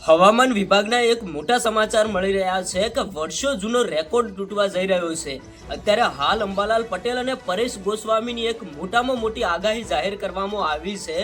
હવામાન વિભાગના એક મોટા સમાચાર મળી રહ્યા છે કે વર્ષો જૂનો રેકોર્ડ તૂટવા જઈ રહ્યો છે। અત્યારે હાલ અંબાલાલ પટેલ અને પરેશ ગોસ્વામીની એક મોટામાં મોટી આગાહી જાહેર કરવામાં આવી છે।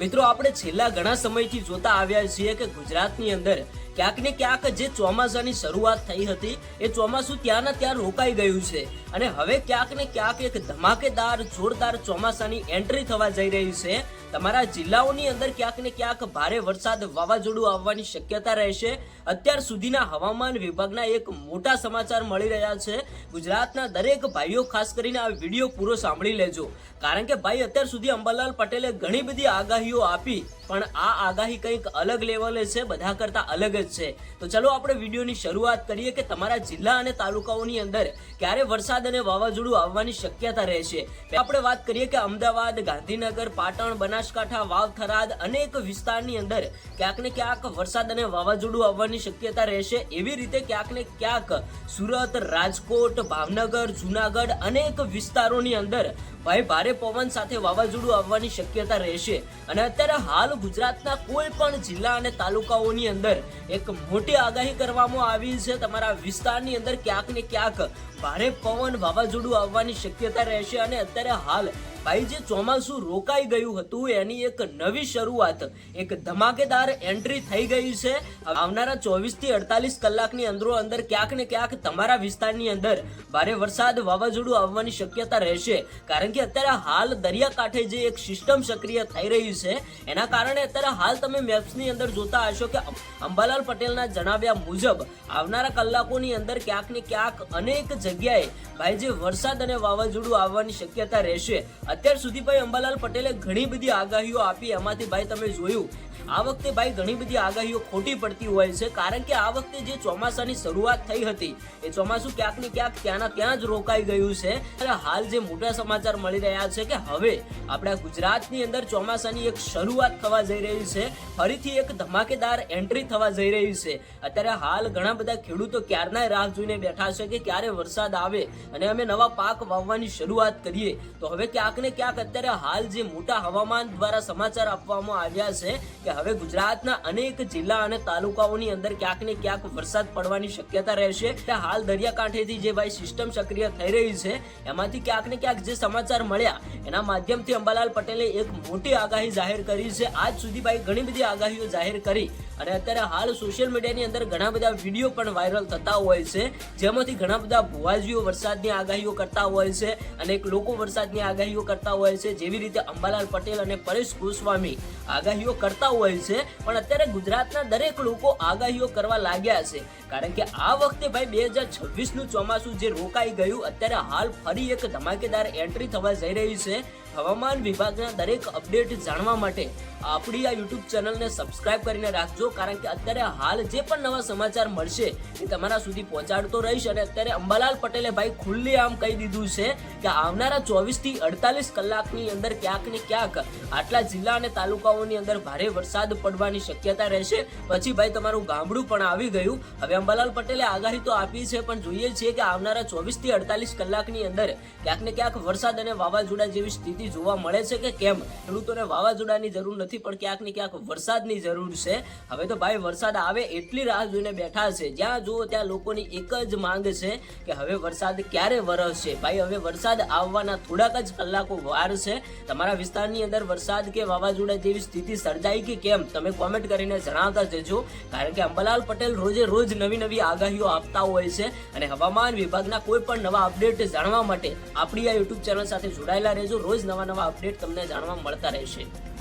મિત્રો, આપણે છેલ્લા ઘણા સમયથી જોતા આવ્યા છીએ કે ગુજરાતની અંદર ક્યાંક ને ક્યાંક જે ચોમાસાની શરૂઆત થઈ હતી એ ચોમાસું ત્યાંના ત્યાં રોકાઈ ગયું છે અને હવે ક્યાંક ને ક્યાંક એક ધમાકેદાર જોરદાર ચોમાસાની એન્ટ્રી થવા જઈ રહી છે। તમારા જિલ્લાઓની અંદર ક્યાંક ને ક્યાંક ભારે વરસાદ વાવાઝોડું આવવાની શક્યતા રહેશે। અત્યાર સુધીના હવામાન વિભાગના એક મોટા સમાચાર મળી રહ્યા છે। ગુજરાતના દરેક ભાઈઓ ખાસ કરીને આ વિડીયો પૂરો સાંભળી લેજો, કારણ કે ભાઈ અત્યાર સુધી અંબાલાલ પટેલે ઘણી બધી આગાહીઓ આપી, પણ આ આગાહી કંઈક અલગ લેવલે છે, બધા કરતા અલગ જ છે। તો ચલો આપણે વિડીયોની શરૂઆત કરીએ કે તમારા જિલ્લા અને તાલુકાઓની અંદર ક્યારે વરસાદ અને વાવાઝોડું આવવાની શક્યતા રહેશે। આપણે વાત કરીએ કે અમદાવાદ, ગાંધીનગર, પાટણ, બનાસકાંઠા, વાવ, થરાદ અનેક વિસ્તારની અંદર ક્યાંક ને ક્યાંક વરસાદ અને વાવાઝોડું આવવાની શક્યતા રહેશે। એવી રીતે ક્યાંક ને ક્યાંક સુરત, રાજકોટ, ભાવનગર, જુનાગઢ અનેક વિસ્તારોની અંદર ભાઈ ભારે પવન સાથે વાવાઝોડું આવવાની શક્યતા રહેશે। અને અત્યારે હાલ ગુજરાતના કોઈ પણ જિલ્લા અને તાલુકાઓની અંદર એક મોટી આગાહી કરવામાં આવી છે। તમારા વિસ્તારની અંદર ક્યાંક ને ક્યાંક ભારે પવન વાવાઝોડું આવવાની શક્યતા રહેશે। અને અત્યારે હાલ ભાઈ જે ચોમાસું રોકાઈ ગયું હતું એની એક નવી શરૂઆત, એક ધમાકેદાર એન્ટ્રી થઈ ગઈ છે। આવનારા 24 થી 48 કલાકની અંદર ક્યાંક ને ક્યાંક તમારા વિસ્તારની અંદર ભારે વરસાદ વાવાઝોડું આવવાની શક્યતા રહેશે, કારણ કે અત્યારે હાલ દરિયાકાંઠે જે એક સિસ્ટમ સક્રિય થઈ રહી છે એના કારણે અત્યારે હાલ તમે મેપ્સની અંદર જોતા હશો કે અંબાલાલ પટેલના જણાવ્યા મુજબ આવનારા કલાકોની અંદર ક્યાંક ને ક્યાંક અનેક જગ્યાએ ભાઈ જે વરસાદ અને વાવાઝોડું આવવાની શક્યતા રહેશે। અત્યાર સુધી ભાઈ અંબાલાલ પટેલે ઘણી બધી આગાહીઓ આપી, એમાંથી ભાઈ તમે જોયું આ વખતે ભાઈ ઘણી બધી આગાહીઓ ખોટી પડતી હોય છે, કારણ કે આ વખતે જે ચોમાસાની શરૂઆત થઈ હતી એ ચોમાસું ક્યાંક ને ક્યાંક ત્યાંના ત્યાં જ રોકાઈ ગયું છે। અને હાલ જે મોટા સમાચાર મળી રહ્યા છે કે હવે આપણા ગુજરાતની અંદર ચોમાસાની એક શરૂઆત થવા જઈ રહી છે, ફરીથી એક ધમાકેદાર એન્ટ્રી થવા જઈ રહી છે। અત્યારે હાલ ઘણા બધા ખેડૂતો ક્યારના રાહ જોઈને બેઠા છે કે ક્યારે વરસાદ આવે અને અમે નવા પાક વાવવાની શરૂઆત કરીએ। તો હવે ક્યાંક ને ક્યાંક અત્યારે હાલ જે મોટા હવામાન દ્વારા સમાચાર આપવામાં આવ્યા છે કે હવે ગુજરાતના અનેક જિલ્લા અને તાલુકાઓની અંદર ક્યાંક ને ક્યાંક વરસાદ પડવાની શક્યતા રહેશે। હાલ દરિયાકાંઠેથી જે ભાઈ સિસ્ટમ સક્રિય થઈ રહી છે એમાંથી ક્યાંક ને ક્યાંક જે સમાચાર મળ્યા એના માધ્યમથી અંબાલાલ પટેલે એક મોટી આગાહી જાહેર કરી છે। આજ સુધી ભાઈ ઘણી બધી આગાહીઓ જાહેર કરી અને અત્યારે હાલ સોશિયલ મીડિયાની અંદર ઘણા બધા વિડીયો પણ વાયરલ થતા હોય છે, જેમાંથી ઘણા બધા ભુવાજીઓ વરસાદની આગાહીઓ કરતા હોય છે, અનેક લોકો વરસાદની આગાહીઓ કરતા હોય છે, જેવી રીતે અંબાલાલ પટેલ અને પરેશ ગોસ્વામી આગાહીઓ કરતા હોય છે। પણ અત્યારે ગુજરાતના દરેક લોકો આગાહીઓ કરવા લાગ્યા છે, કારણ કે આ વખતે ભાઈ 2026નું ચોમાસું જે રોકાઈ ગયું અત્યારે હાલ ફરી એક ધમાકેદાર એન્ટ્રી થવા જઈ રહી છે। હવામાન વિભાગના દરેક અપડેટ જાણવા માટે આપણી આ યુટ્યુબ ચેનલને સબસ્ક્રાઇબ કરીને રાખજો, કારણ કે અત્યારે હાલ જે પણ નવા સમાચાર મળશે એ તમારા સુધી પહોંચાડતો રહીશ। અને અત્યારે અંબાલાલ પટેલે ભાઈ ખુલ્લી આમ કહી દીધું છે કે આવનારા 24 થી 48 કલાકની અંદર ક્યાંક ને ક્યાંક આટલા જિલ્લા અને તાલુકાઓની અંદર ભારે વરસાદ પડવાની શક્યતા રહેશે। પછી ભાઈ તમારું ગામડું પણ આવી ગયું। હવે અંબાલાલ પટેલે આગાહી તો આપી છે, પણ જોઈએ છીએ કે આવનારા 24 થી 48 કલાકની અંદર ક્યાંક ને ક્યાંક વરસાદ અને વાવાઝોડા જેવી સ્થિતિ જોવા મળે છે કે કેમ। ખેડૂતોને વાવાઝોડાની જરૂર નથી, પણ ક્યાંક ને ક્યાંક વરસાદની જરૂર છે। હવે તો ભાઈ વરસાદ આવે એટલી રાહ જોઈને બેઠા છે, જ્યાં જુઓ ત્યાં લોકોની એક જ માંગ છે કે હવે વરસાદ ક્યારે વરસશે। ભાઈ હવે વરસાદ આવવાના થોડાક જ કલાકો વાર છે। તમારા વિસ્તારની અંદર વરસાદ કે વાવાઝોડા જેવી સ્થિતિ સર્જાઈ કે કેમ તમે કોમેન્ટ કરીને જણાવતા જજો, કારણ કે અંબાલાલ પટેલ રોજે રોજ નવી નવી આગાહીઓ આપતા હોય છે। અને હવામાન વિભાગના કોઈ પણ નવા અપડેટ જાણવા માટે આપણી આ યુટ્યુબ ચેનલ સાથે જોડાયેલા રહેજો। રોજ નવા અપડેટ તમને જાણવા મળતા રહેશે।